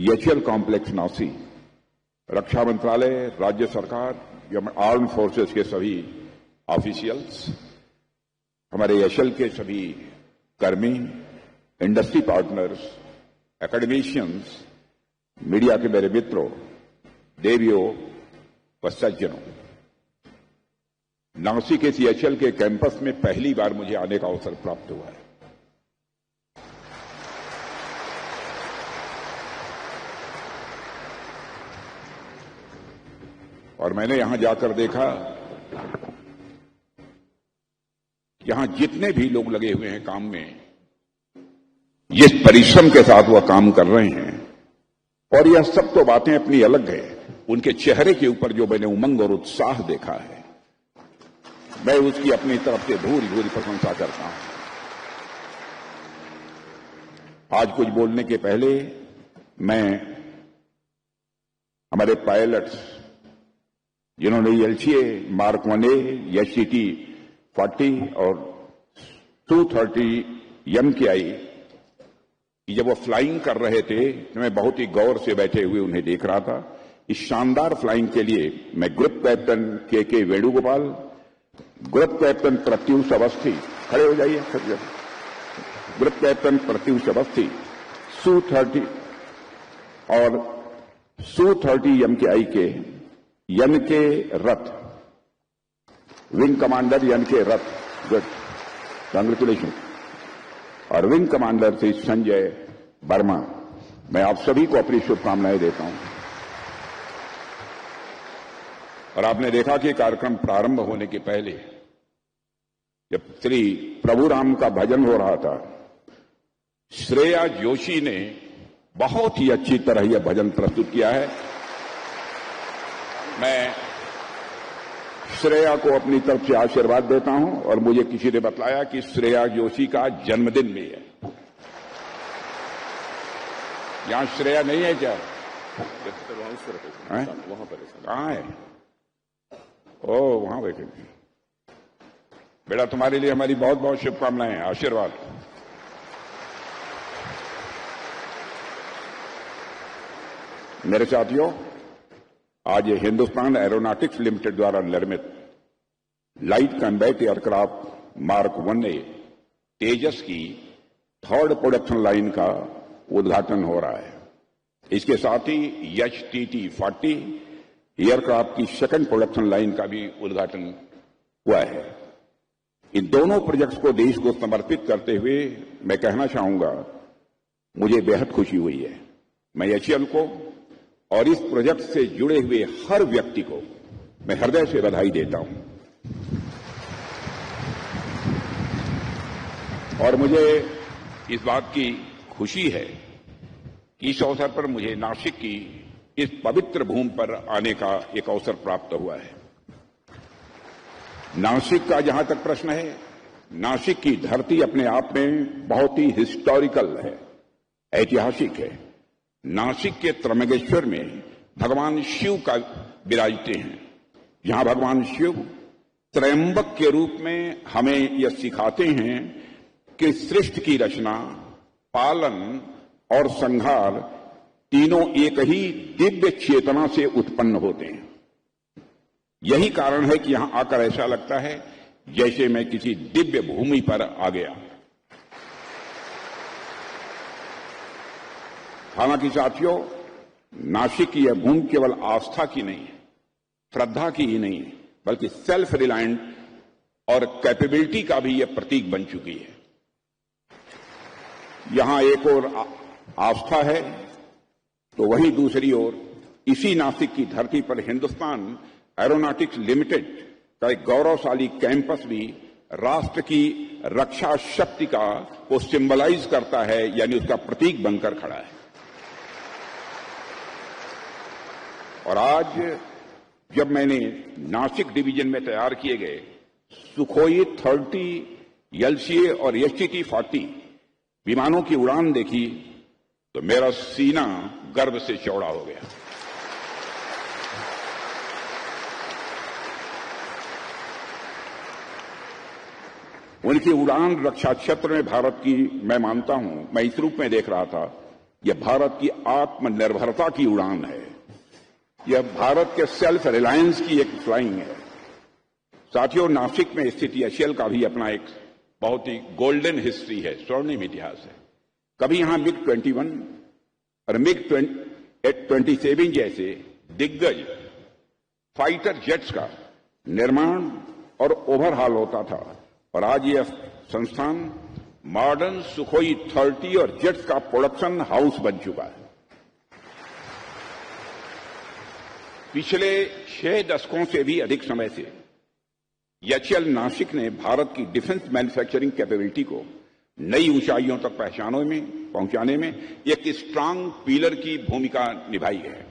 HL complex नासी, रक्षा मंत्रालय, राज्य सरकार, आर्म फोर्सेस के सभी ऑफिशियल्स, हमारे एचएल के सभी कर्मी, इंडस्ट्री पार्टनर्स, एकेडमिशियंस, मीडिया के मेरे मित्रों, देवियों व सज्जनों, नासिक के एचएल के कैंपस में पहली बार मुझे आने का अवसर प्राप्त हुआ है। और मैंने यहां जाकर देखा, यहां जितने भी लोग लगे हुए हैं काम में, जिस परिश्रम के साथ वह काम कर रहे हैं, और यह सब तो बातें अपनी अलग है, उनके चेहरे के ऊपर जो मैंने उमंग और उत्साह देखा है, मैं उसकी अपनी तरफ से भूरी भूरी प्रशंसा करता हूं। आज कुछ बोलने के पहले मैं हमारे पायलट्स, जिन्होंने एलसीए मार्क 1A, एचटीटी 40 और 230 MKI की जब वो फ्लाइंग कर रहे थे तो मैं बहुत ही गौर से बैठे हुए उन्हें देख रहा था। इस शानदार फ्लाइंग के लिए मैं ग्रुप कैप्टन के वेणुगोपाल, ग्रुप कैप्टन प्रत्युष अवस्थी, खड़े हो जाइए, group captain Pratyush Awasthi, Su-30 और Su-30 MKI के यन के रथ, विंग कमांडर यन के रथ, गुड, कांग्रेचुलेशन, और विंग कमांडर श्री संजय वर्मा, मैं आप सभी को अपनी शुभकामनाएं देता हूं। और आपने देखा कि कार्यक्रम प्रारंभ होने के पहले जब श्री प्रभु राम का भजन हो रहा था, श्रेया जोशी ने बहुत ही अच्छी तरह यह भजन प्रस्तुत किया है। मैं श्रेया को अपनी तरफ से आशीर्वाद देता हूं, और मुझे किसी ने बताया कि श्रेया जोशी का जन्मदिन भी है। यहां श्रेया नहीं है क्या? वहां पर कहां है? ओ, वहां बैठे। बेटा, तुम्हारे लिए हमारी बहुत बहुत शुभकामनाएं, आशीर्वाद। मेरे साथियों, आज ये हिंदुस्तान एरोनॉटिक्स लिमिटेड द्वारा निर्मित light combat aircraft mark 1A तेजस की 3rd प्रोडक्शन लाइन का उद्घाटन हो रहा है। इसके साथ ही HTT 40 एयरक्राफ्ट की 2nd प्रोडक्शन लाइन का भी उद्घाटन हुआ है। इन दोनों प्रोजेक्ट्स को देश को समर्पित करते हुए मैं कहना चाहूंगा, मुझे बेहद खुशी हुई है। मैं एचएल को और इस प्रोजेक्ट से जुड़े हुए हर व्यक्ति को मैं हृदय से बधाई देता हूं। और मुझे इस बात की खुशी है कि इस अवसर पर मुझे नासिक की इस पवित्र भूमि पर आने का एक अवसर प्राप्त हुआ है। नासिक का जहां तक प्रश्न है, नासिक की धरती अपने आप में बहुत ही हिस्टोरिकल है, ऐतिहासिक है। नासिक के त्र्यंबकेश्वर में भगवान शिव का विराजते हैं, जहां भगवान शिव त्रयंबक के रूप में हमें यह सिखाते हैं कि सृष्टि की रचना, पालन और संहार तीनों एक ही दिव्य चेतना से उत्पन्न होते हैं। यही कारण है कि यहां आकर ऐसा लगता है जैसे मैं किसी दिव्य भूमि पर आ गया। हालांकि साथियों, नासिक की यह भूमि केवल आस्था की नहीं है, श्रद्धा की ही नहीं है, बल्कि सेल्फ रिलायंट और कैपेबिलिटी का भी यह प्रतीक बन चुकी है। यहां एक और आस्था है, तो वहीं दूसरी ओर इसी नासिक की धरती पर हिंदुस्तान एरोनॉटिक्स लिमिटेड का एक गौरवशाली कैंपस भी राष्ट्र की रक्षा शक्ति को सिंबलाइज करता है, यानी उसका प्रतीक बनकर खड़ा है। और आज जब मैंने नासिक डिवीजन में तैयार किए गए सुखोई 30 LCA और HTT 40 विमानों की उड़ान देखी तो मेरा सीना गर्व से चौड़ा हो गया। उनकी उड़ान रक्षा क्षेत्र में भारत की, मैं मानता हूं, मैं इस रूप में देख रहा था यह भारत की आत्मनिर्भरता की उड़ान है। यह भारत के सेल्फ रिलायंस की एक फ्लाइंग है। साथियों, नासिक में स्थित एचएएल का भी अपना एक बहुत ही गोल्डन हिस्ट्री है, स्वर्णिम इतिहास है। कभी यहां MiG-21 और MiG-27 जैसे दिग्गज फाइटर जेट्स का निर्माण और ओवरहाल होता था, और आज यह संस्थान मॉडर्न सुखोई 30 और जेट्स का प्रोडक्शन हाउस बन चुका है। पिछले 6 दशकों से भी अधिक समय से एचएएल नासिक ने भारत की डिफेंस मैन्युफैक्चरिंग कैपेबिलिटी को नई ऊंचाइयों तक पहुंचाने में एक स्ट्रांग पिलर की भूमिका निभाई है।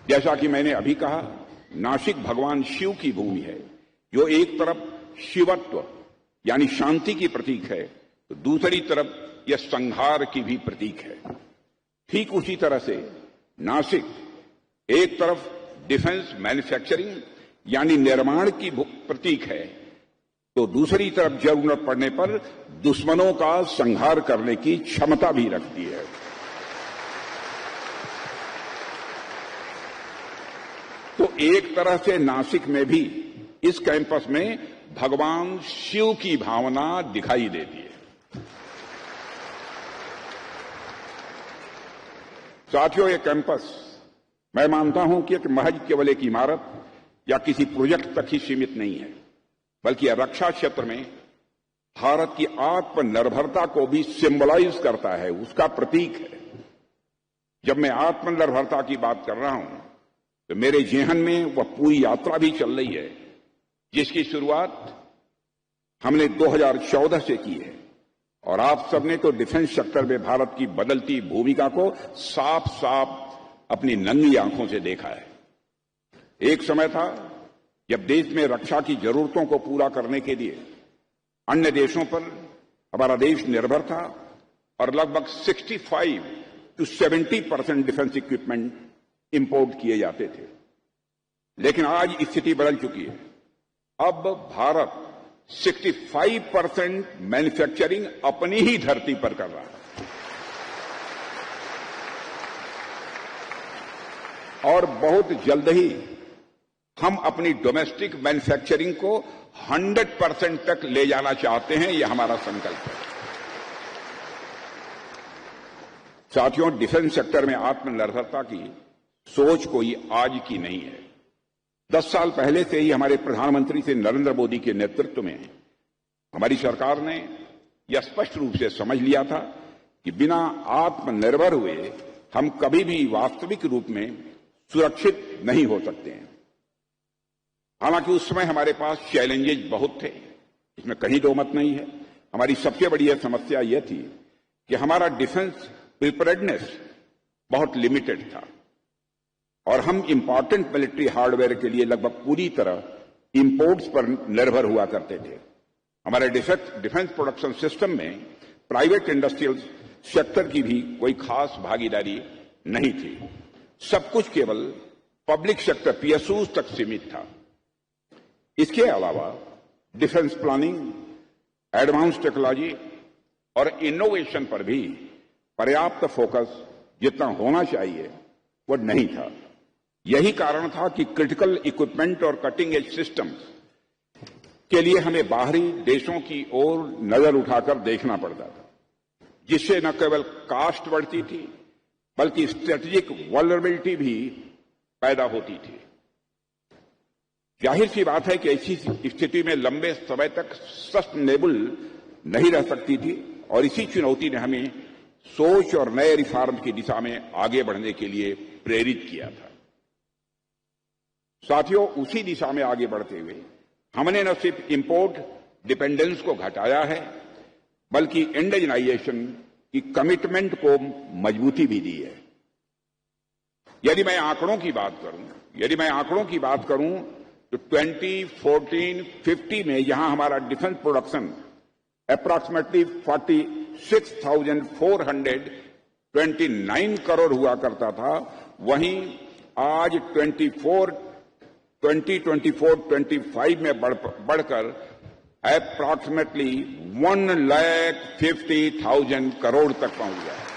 जैसा कि मैंने अभी कहा, नासिक भगवान शिव की भूमि है, जो एक तरफ शिवत्व यानी शांति की प्रतीक है, तो दूसरी तरफ यह संहार की भी प्रतीक है। ठीक उसी तरह से नासिक एक तरफ डिफेंस मैन्युफैक्चरिंग यानी निर्माण की प्रतीक है, तो दूसरी तरफ जरूरत पड़ने पर दुश्मनों का संहार करने की क्षमता भी रखती है। तो एक तरह से नासिक में भी, इस कैंपस में भगवान शिव की भावना दिखाई देती है। साथियों, यह कैंपस मैं मानता हूं कि एक महज केवल एक इमारत या किसी प्रोजेक्ट तक ही सीमित नहीं है, बल्कि यह रक्षा क्षेत्र में भारत की आत्मनिर्भरता को भी सिंबलाइज करता है, उसका प्रतीक है। जब मैं आत्मनिर्भरता की बात कर रहा हूं तो मेरे जेहन में वह पूरी यात्रा भी चल रही है, जिसकी शुरुआत हमने 2014 से की है, और आप सबने तो डिफेंस सेक्टर में भारत की बदलती भूमिका को साफ साफ अपनी नंगी आंखों से देखा है। एक समय था जब देश में रक्षा की जरूरतों को पूरा करने के लिए अन्य देशों पर हमारा देश निर्भर था, और लगभग 65 to 70% डिफेंस इक्विपमेंट इंपोर्ट किए जाते थे। लेकिन आज स्थिति बदल चुकी है। अब भारत 65% मैन्युफैक्चरिंग अपनी ही धरती पर कर रहा है, और बहुत जल्द ही हम अपनी डोमेस्टिक मैन्युफैक्चरिंग को 100% तक ले जाना चाहते हैं। यह हमारा संकल्प है। साथियों, डिफेंस सेक्टर में आत्मनिर्भरता की सोच कोई आज की नहीं है। 10 साल पहले से ही हमारे प्रधानमंत्री से नरेंद्र मोदी के नेतृत्व में हमारी सरकार ने यह स्पष्ट रूप से समझ लिया था कि बिना आत्मनिर्भर हुए हम कभी भी वास्तविक रूप में सुरक्षित नहीं हो सकते हैं। हालांकि उस समय हमारे पास चैलेंजेस बहुत थे, इसमें कहीं दो मत नहीं है। हमारी सबसे बड़ी समस्या यह थी कि हमारा डिफेंस प्रिपेयर्डनेस बहुत लिमिटेड था, और हम इंपॉर्टेंट मिलिट्री हार्डवेयर के लिए लगभग पूरी तरह इंपोर्ट्स पर निर्भर हुआ करते थे। हमारे डिफेंस प्रोडक्शन सिस्टम में प्राइवेट इंडस्ट्रियल सेक्टर की भी कोई खास भागीदारी नहीं थी। सब कुछ केवल पब्लिक सेक्टर PSUs तक सीमित था। इसके अलावा डिफेंस प्लानिंग, एडवांस टेक्नोलॉजी और इनोवेशन पर भी पर्याप्त फोकस जितना होना चाहिए वह नहीं था। यही कारण था कि क्रिटिकल इक्विपमेंट और कटिंग एज सिस्टम्स के लिए हमें बाहरी देशों की ओर नजर उठाकर देखना पड़ता था, जिससे न केवल कास्ट बढ़ती थी बल्कि स्ट्रेटेजिक वल्नरेबिलिटी भी पैदा होती थी। जाहिर सी बात है कि ऐसी स्थिति में लंबे समय तक सस्टेनेबल नहीं रह सकती थी, और इसी चुनौती ने हमें सोच और नए रिफॉर्म की दिशा में आगे बढ़ने के लिए प्रेरित किया था। साथियों, उसी दिशा में आगे बढ़ते हुए हमने न सिर्फ इंपोर्ट डिपेंडेंस को घटाया है, बल्कि इंडिजनाइजेशन की कमिटमेंट को मजबूती भी दी है। यदि मैं आंकड़ों की बात करूं तो 2014-15 में यहां हमारा डिफेंस प्रोडक्शन अप्रॉक्सीमेटली 46,429 करोड़ हुआ करता था। वहीं आज 2024-25 में बढ़कर अप्रॉक्सीमेटली 1,50,000 करोड़ तक पहुंच गया है।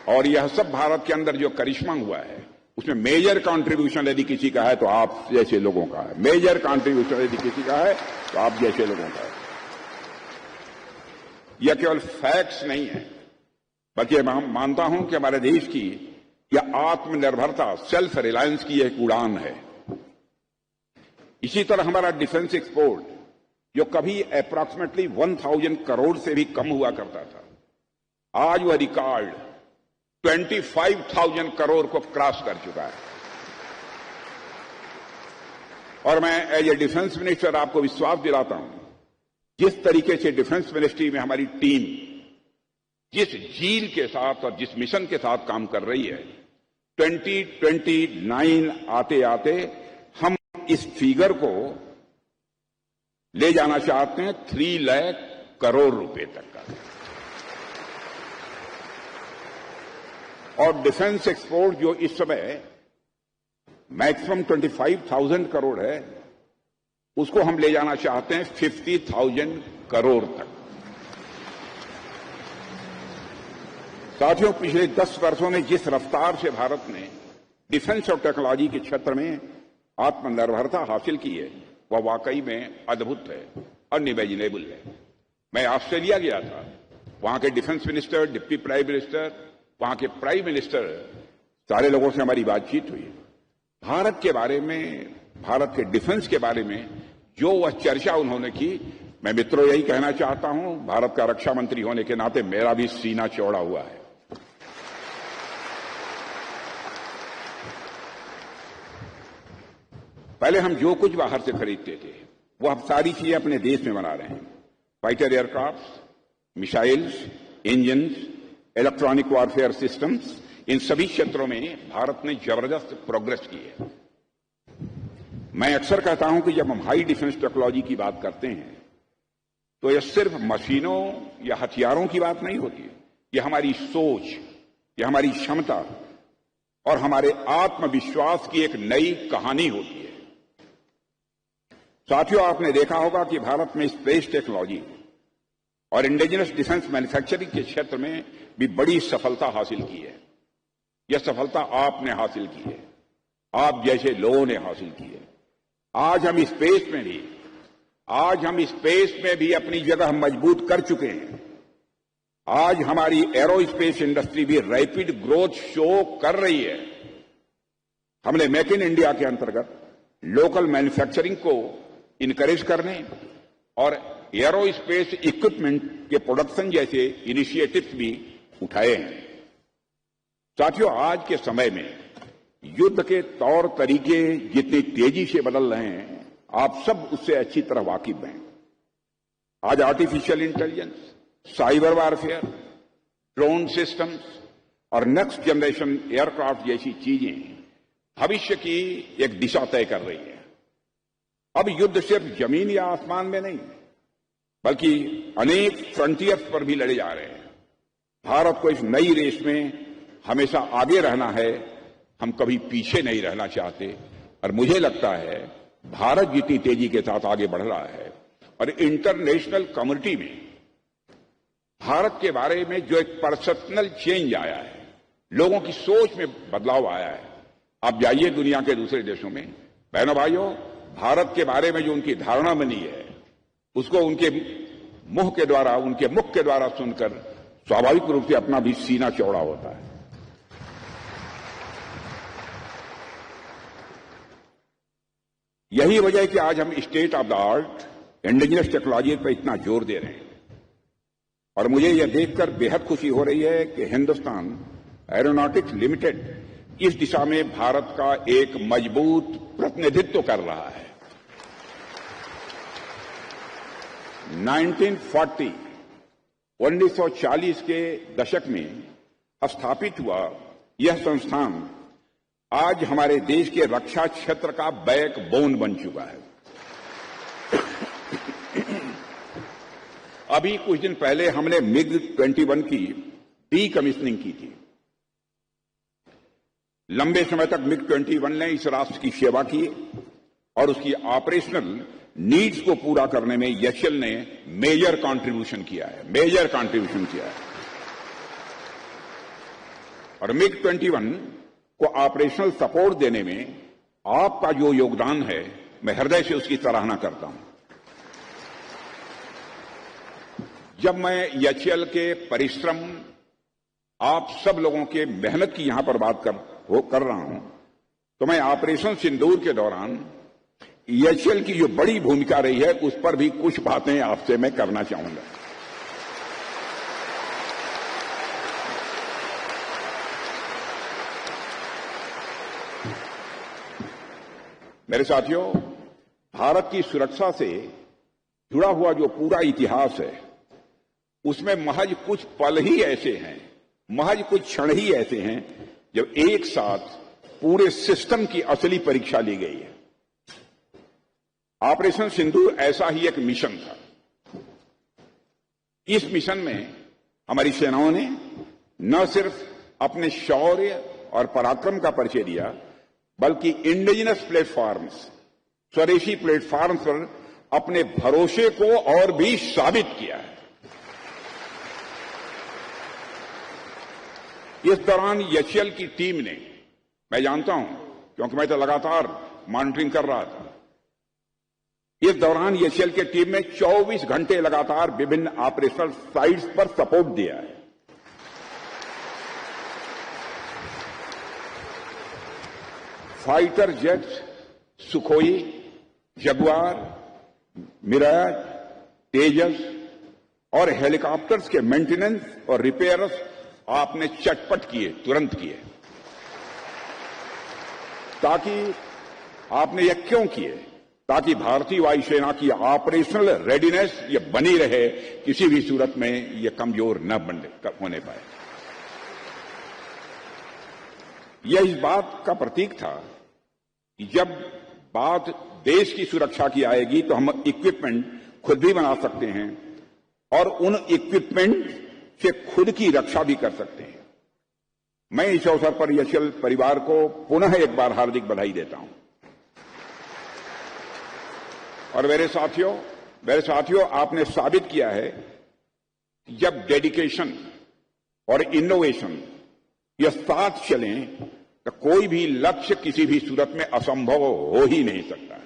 और यह सब भारत के अंदर जो करिश्मा हुआ है, उसमें मेजर कंट्रीब्यूशन यदि किसी का है तो आप जैसे लोगों का है। मेजर कंट्रीब्यूशन यदि किसी का है तो आप जैसे लोगों का है। यह केवल फैक्ट्स नहीं है, बल्कि मैं मानता हूं कि हमारे देश की यह आत्मनिर्भरता, सेल्फ रिलायंस की एक उड़ान है। इसी तरह हमारा डिफेंस एक्सपोर्ट, जो कभी अप्रॉक्सीमेटली 1,000 करोड़ से भी कम हुआ करता था, आज वह रिकॉर्ड 25,000 करोड़ को क्रॉस कर चुका है। और मैं एज ए डिफेंस मिनिस्टर आपको विश्वास दिलाता हूं, जिस तरीके से डिफेंस मिनिस्ट्री में हमारी टीम जिस जील के साथ और जिस मिशन के साथ काम कर रही है, 2029 आते आते हम इस फिगर को ले जाना चाहते हैं 3 लाख करोड़ रुपए तक का। और डिफेंस एक्सपोर्ट जो इस समय मैक्सिमम 25,000 करोड़ है, उसको हम ले जाना चाहते हैं 50,000 करोड़ तक। साथियों, पिछले 10 वर्षों में जिस रफ्तार से भारत ने डिफेंस और टेक्नोलॉजी के क्षेत्र में आत्मनिर्भरता हासिल की है, वह वाकई में अद्भुत है, अनइमेजिनेबल है। मैं ऑस्ट्रेलिया गया था, वहां के defence minister, deputy prime minister, वहां के प्राइम मिनिस्टर, सारे लोगों से हमारी बातचीत हुई। भारत के बारे में, भारत के डिफेंस के बारे में जो वह चर्चा उन्होंने की, मैं मित्रों यही कहना चाहता हूं, भारत का रक्षा मंत्री होने के नाते मेरा भी सीना चौड़ा हुआ है। पहले हम जो कुछ बाहर से खरीदते थे, वो अब सारी चीजें अपने देश में बना रहे हैं। Fighter aircraft, missiles, engines, electronic warfare systems, इन सभी क्षेत्रों में भारत ने जबरदस्त प्रोग्रेस की है। मैं अक्सर कहता हूं कि जब हम हाई डिफेंस टेक्नोलॉजी की बात करते हैं, तो यह सिर्फ मशीनों या हथियारों की बात नहीं होती है। यह हमारी सोच, यह हमारी क्षमता और हमारे आत्मविश्वास की एक नई कहानी होती है। साथियों, आपने देखा होगा कि भारत में स्पेस टेक्नोलॉजी और इंडिजिनस डिफेंस मैन्युफैक्चरिंग के क्षेत्र में भी बड़ी सफलता हासिल की है। यह सफलता आपने हासिल की है, आप जैसे लोगों ने हासिल की है। आज हम स्पेस में भी अपनी जगह मजबूत कर चुके हैं। आज हमारी एरोस्पेस इंडस्ट्री भी रैपिड ग्रोथ शो कर रही है। हमने मेक इन इंडिया के अंतर्गत लोकल मैन्युफैक्चरिंग को इनकरेज करने और एरोस्पेस इक्विपमेंट के प्रोडक्शन जैसे इनिशिएटिव्स भी उठाए हैं। साथियों, आज के समय में युद्ध के तौर तरीके जितनी तेजी से बदल रहे हैं, आप सब उससे अच्छी तरह वाकिफ हैं। आज artificial intelligence, cyber warfare, drone systems और नेक्स्ट जनरेशन एयरक्राफ्ट जैसी चीजें भविष्य की एक दिशा तय कर रही है। अब युद्ध सिर्फ जमीन या आसमान में नहीं, बल्कि अनेक फ्रंटियर्स पर भी लड़े जा रहे हैं। भारत को इस नई रेस में हमेशा आगे रहना है, हम कभी पीछे नहीं रहना चाहते। और मुझे लगता है भारत जितनी तेजी के साथ आगे बढ़ रहा है और इंटरनेशनल कम्युनिटी में भारत के बारे में जो एक परसेप्शनल चेंज आया है, लोगों की सोच में बदलाव आया है। आप जाइए दुनिया के दूसरे देशों में, बहनों भाइयों, भारत के बारे में जो उनकी धारणा बनी है, उसको उनके मुख के द्वारा सुनकर स्वाभाविक रूप से अपना भी सीना चौड़ा होता है। यही वजह है कि आज हम state of the art indigenous technology पर इतना जोर दे रहे हैं। और मुझे यह देखकर बेहद खुशी हो रही है कि हिंदुस्तान एरोनॉटिक्स लिमिटेड इस दिशा में भारत का एक मजबूत प्रतिनिधित्व कर रहा है। 1940 के दशक में स्थापित हुआ यह संस्थान आज हमारे देश के रक्षा क्षेत्र का बैकबोन बन चुका है। अभी कुछ दिन पहले हमने MiG-21 की डीकमीशनिंग की थी। लंबे समय तक MiG-21 ने इस राष्ट्र की सेवा की और उसकी ऑपरेशनल नीड्स को पूरा करने में एचएएल ने मेजर कंट्रीब्यूशन किया है। और MiG-21 को ऑपरेशनल सपोर्ट देने में आपका जो योगदान है, मैं हृदय से उसकी सराहना करता हूं। जब मैं एचएएल के परिश्रम, आप सब लोगों के मेहनत की यहां पर बात कर रहा हूं, तो मैं ऑपरेशन सिंदूर के दौरान एचएएल की जो बड़ी भूमिका रही है उस पर भी कुछ बातें आपसे मैं करना चाहूंगा। मेरे साथियों, भारत की सुरक्षा से जुड़ा हुआ जो पूरा इतिहास है, उसमें महज कुछ पल ही ऐसे हैं, महज कुछ क्षण ही ऐसे हैं जब एक साथ पूरे सिस्टम की असली परीक्षा ली गई है। ऑपरेशन सिंदूर ऐसा ही एक मिशन था। इस मिशन में हमारी सेनाओं ने न सिर्फ अपने शौर्य और पराक्रम का परिचय दिया, बल्कि इंडिजिनस प्लेटफॉर्म्स, स्वदेशी प्लेटफॉर्म्स पर अपने भरोसे को और भी साबित किया है। इस दौरान एचएएल की टीम ने, मैं जानता हूं क्योंकि मैं तो लगातार मॉनिटरिंग कर रहा था, इस दौरान एचएएल की टीम ने 24 घंटे लगातार विभिन्न ऑपरेशनल साइट्स पर सपोर्ट दिया है। Fighter jets, Sukhoi, Jaguar, Mirage, Tejas और हेलीकॉप्टर्स के मेंटेनेंस और रिपेयर्स आपने चटपट किए, तुरंत किए। ताकि आपने यह क्यों किए? ताकि भारतीय वायुसेना की ऑपरेशनल रेडीनेस ये बनी रहे, किसी भी सूरत में ये कमजोर न होने पाए। यह इस बात का प्रतीक था कि जब बात देश की सुरक्षा की आएगी तो हम इक्विपमेंट खुद भी बना सकते हैं और उन इक्विपमेंट से खुद की रक्षा भी कर सकते हैं। मैं इस अवसर पर एचएएल परिवार को पुनः एक बार हार्दिक बधाई देता हूं। और मेरे साथियों, आपने साबित किया है कि जब डेडिकेशन और इनोवेशन ये साथ चलें तो कोई भी लक्ष्य किसी भी सूरत में असंभव हो ही नहीं सकता।